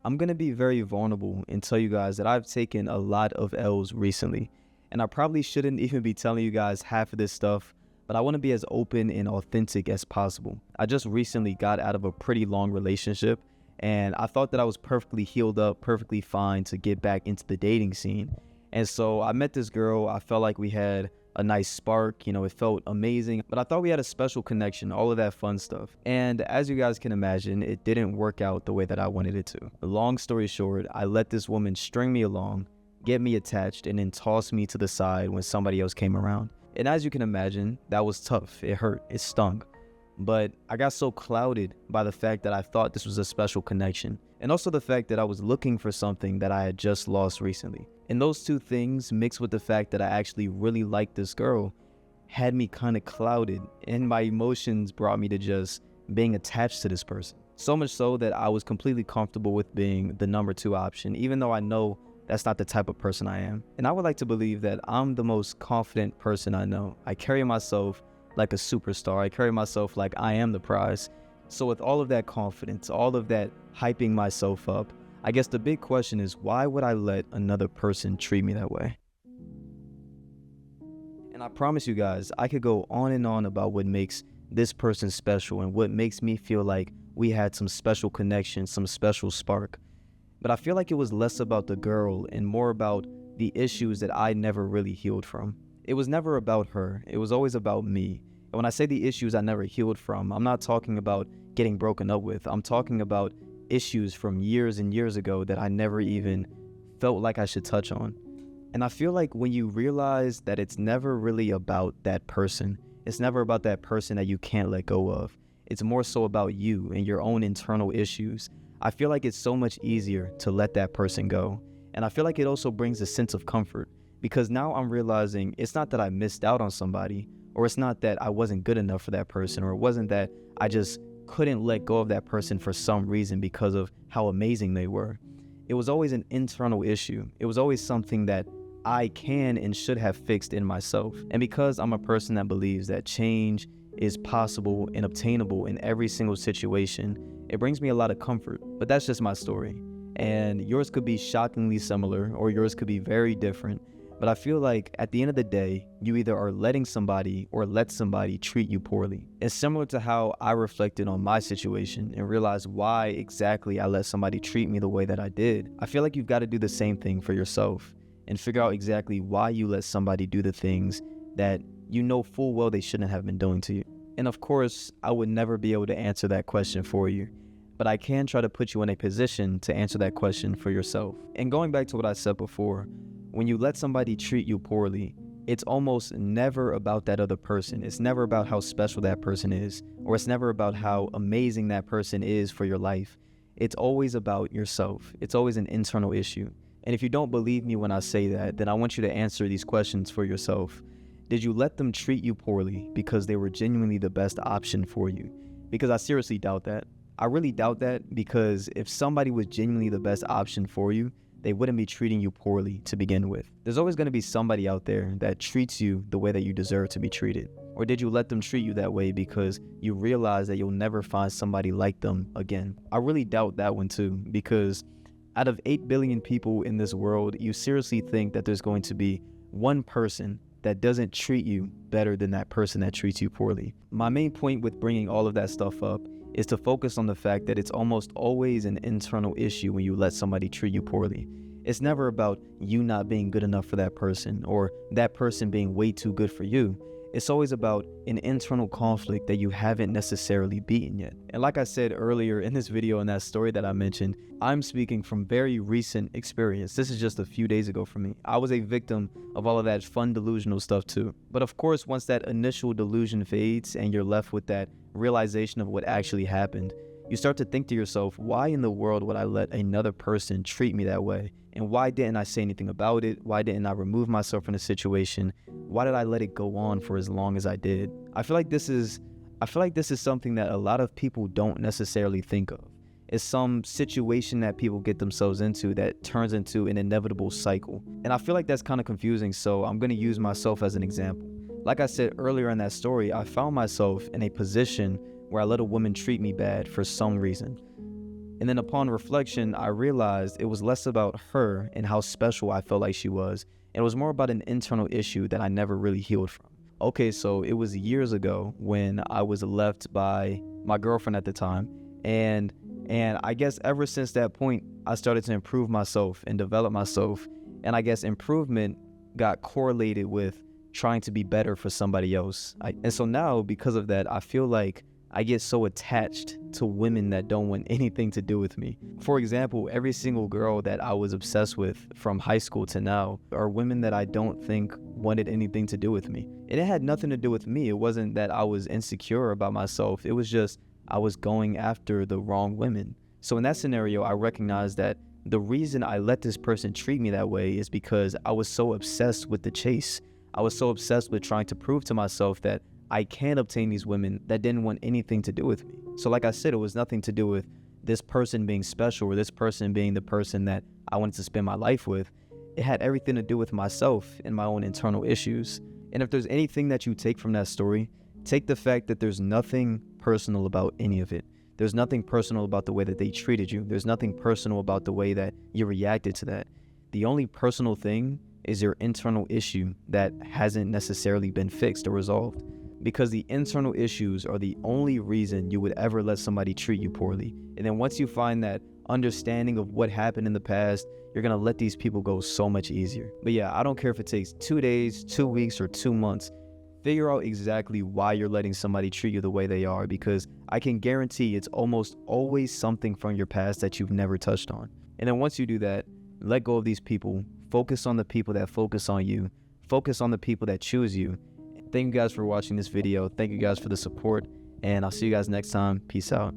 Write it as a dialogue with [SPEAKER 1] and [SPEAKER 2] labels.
[SPEAKER 1] I'm going to be very vulnerable and tell you guys that I've taken a lot of L's recently. And I probably shouldn't even be telling you guys half of this stuff, but I want to be as open and authentic as possible. I just recently got out of a pretty long relationship, and I thought that I was perfectly healed up, perfectly fine to get back into the dating scene. And so I met this girl. I felt like we had a nice spark, it felt amazing, but I thought we had a special connection, all of that fun stuff. And as you guys can imagine, it didn't work out the way that I wanted it to. Long story short, I let this woman string me along, get me attached, and then toss me to the side when somebody else came around. And as you can imagine, that was tough. It hurt, it stung. But I got so clouded by the fact that I thought this was a special connection, and also the fact that I was looking for something that I had just lost recently. And those two things, mixed with the fact that I actually really liked this girl, had me kind of clouded, and my emotions brought me to just being attached to this person. So much so that I was completely comfortable with being the number two option, even though I know that's not the type of person I am. And I would like to believe that I'm the most confident person I know. I carry myself like a superstar. I carry myself like I am the prize. So with all of that confidence, all of that hyping myself up, I guess the big question is, why would I let another person treat me that way? And I promise you guys, I could go on and on about what makes this person special and what makes me feel like we had some special connection, some special spark. But I feel like it was less about the girl and more about the issues that I never really healed from. It was never about her. It was always about me. And when I say the issues I never healed from, I'm not talking about getting broken up with. I'm talking about issues from years and years ago that I never even felt like I should touch on. And I feel like when you realize that it's never really about that person, it's never about that person that you can't let go of. It's more so about you and your own internal issues. I feel like it's so much easier to let that person go. And I feel like it also brings a sense of comfort, because now I'm realizing it's not that I missed out on somebody, or it's not that I wasn't good enough for that person, or it wasn't that I just couldn't let go of that person for some reason because of how amazing they were. It was always an internal issue. It was always something that I can and should have fixed in myself. And because I'm a person that believes that change is possible and obtainable in every single situation, it brings me a lot of comfort. But that's just my story. And yours could be shockingly similar, or yours could be very different. But I feel like at the end of the day, you either are letting somebody or let somebody treat you poorly. It's similar to how I reflected on my situation and realized why exactly I let somebody treat me the way that I did. I feel like you've got to do the same thing for yourself and figure out exactly why you let somebody do the things that you know full well they shouldn't have been doing to you. And of course, I would never be able to answer that question for you, but I can try to put you in a position to answer that question for yourself. And going back to what I said before, when you let somebody treat you poorly, it's almost never about that other person. It's never about how special that person is, or it's never about how amazing that person is for your life. It's always about yourself. It's always an internal issue. And if you don't believe me when I say that, then I want you to answer these questions for yourself. Did you let them treat you poorly because they were genuinely the best option for you? Because I seriously doubt that. I really doubt that, because if somebody was genuinely the best option for you, they wouldn't be treating you poorly to begin with. There's always going to be somebody out there that treats you the way that you deserve to be treated. Or did you let them treat you that way because you realize that you'll never find somebody like them again? I really doubt that one too, because out of 8 billion people in this world, you seriously think that there's going to be one person that doesn't treat you better than that person that treats you poorly. My main point with bringing all of that stuff up is to focus on the fact that it's almost always an internal issue when you let somebody treat you poorly. It's never about you not being good enough for that person or that person being way too good for you. It's always about an internal conflict that you haven't necessarily beaten yet. And like I said earlier in this video, in that story that I mentioned, I'm speaking from very recent experience. This is just a few days ago for me. I was a victim of all of that fun delusional stuff too. But of course, once that initial delusion fades and you're left with that realization of what actually happened, you start to think to yourself, why in the world would I let another person treat me that way? And why didn't I say anything about it? Why didn't I remove myself from the situation? Why did I let it go on for as long as I did? I feel like this is something that a lot of people don't necessarily think of. It's some situation that people get themselves into that turns into an inevitable cycle. And I feel like that's kind of confusing, so I'm going to use myself as an example. Like I said earlier in that story, I found myself in a position where I let a woman treat me bad for some reason. And then upon reflection, I realized it was less about her and how special I felt like she was. And it was more about an internal issue that I never really healed from. Okay, so it was years ago when I was left by my girlfriend at the time. And I guess ever since that point, I started to improve myself and develop myself. And I guess improvement got correlated with trying to be better for somebody else. And so now, because of that, I feel like I get so attached to women that don't want anything to do with me. For example, every single girl that I was obsessed with from high school to now are women that I don't think wanted anything to do with me. And it had nothing to do with me. It wasn't that I was insecure about myself. It was just I was going after the wrong women. So in that scenario, I recognized that the reason I let this person treat me that way is because I was so obsessed with the chase. I was so obsessed with trying to prove to myself that I can obtain these women that didn't want anything to do with me. So like I said, it was nothing to do with this person being special or this person being the person that I wanted to spend my life with. It had everything to do with myself and my own internal issues. And if there's anything that you take from that story, take the fact that there's nothing personal about any of it. There's nothing personal about the way that they treated you. There's nothing personal about the way that you reacted to that. The only personal thing is your internal issue that hasn't necessarily been fixed or resolved. Because the internal issues are the only reason you would ever let somebody treat you poorly. And then once you find that understanding of what happened in the past, you're gonna let these people go so much easier. But yeah, I don't care if it takes 2 days, 2 weeks, or 2 months. Figure out exactly why you're letting somebody treat you the way they are, because I can guarantee it's almost always something from your past that you've never touched on. And then once you do that, let go of these people. Focus on the people that focus on you. Focus on the people that choose you. Thank you guys for watching this video. Thank you guys for the support, and I'll see you guys next time. Peace out.